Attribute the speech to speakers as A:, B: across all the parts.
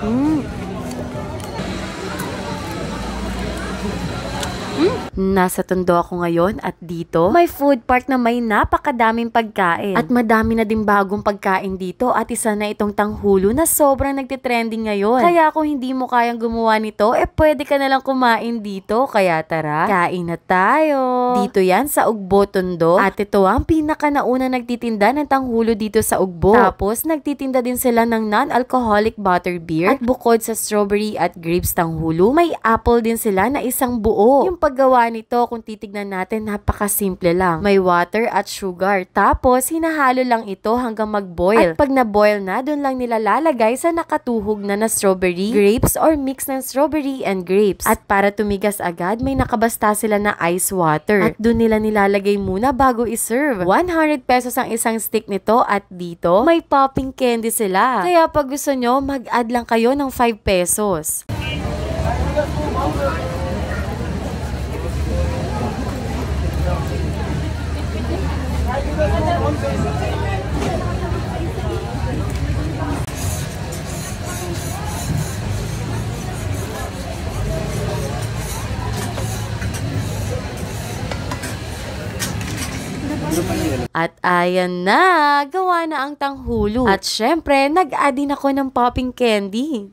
A: Mm. Nasa Tondo ako ngayon at dito may food park na may napakadaming pagkain. At madami na din bagong pagkain dito at isa na itong tanghulo na sobrang nagtitrending ngayon. Kaya kung hindi mo kayang gumawa nito, pwede ka nalang kumain dito. Kaya tara, kain na tayo. Dito yan sa Ugbo, Tondo. At ito ang pinaka nauna nagtitinda ng tanghulo dito sa Ugbo. Tapos nagtitinda din sila ng non-alcoholic butterbeer. At bukod sa strawberry at grapes tanghulo, may apple din sila na isang buo. Yung paggawa nito, kung titignan natin, napakasimple lang. May water at sugar. Tapos, hinahalo lang ito hanggang mag-boil. At pag na-boil na, dun lang nila lalagay sa nakatuhog na strawberry, grapes, or mix ng strawberry and grapes. At para tumigas agad, may nakabasta sila na ice water. At dun nila nilalagay muna bago iserve. 100 pesos ang isang stick nito at dito, may popping candy sila. Kaya pag gusto nyo, mag-add lang kayo ng 5 pesos. At ayan na, gawa na ang tanghulo. At syempre, nag-add din ako ng popping candy.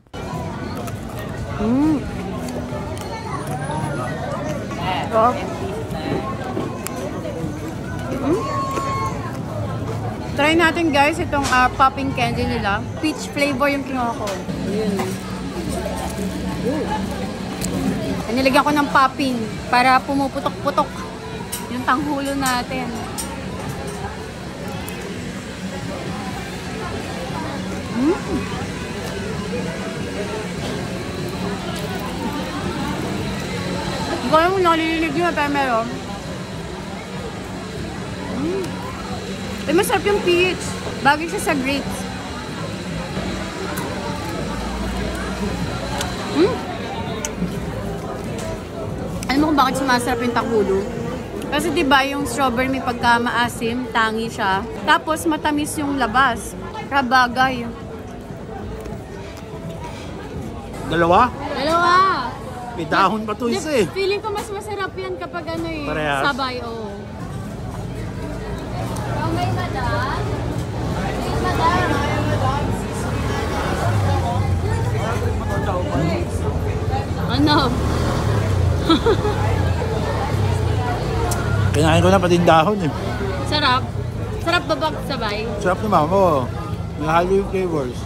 B: Try natin guys itong popping candy nila. Peach flavor yung kinuha ko. Yun. Nilagyan ko ng popping para pumuputok-putok yung tanghulo natin. Hindi ko alam kung nalililig yun pero meron. Masarap yung peach. Bagay siya sa grapes. Alam mo kung bakit sumasarap yung tanghulo? Kasi diba yung strawberry may pagka maasim, tangi siya. Tapos matamis yung labas. Rabagay.
C: Dalawa?
B: Dalawa!
C: May dahon pa to isa eh.
B: Feeling ko mas masarap yan kapag ano eh.
C: Parehas?
B: Sabay, oo. May madam? May madam? Ano?
C: Kinain ko na pati yung dahon eh.
B: Sarap? Sarap ba sabay?
C: Sarap naman ko. Nahalo yung flavors.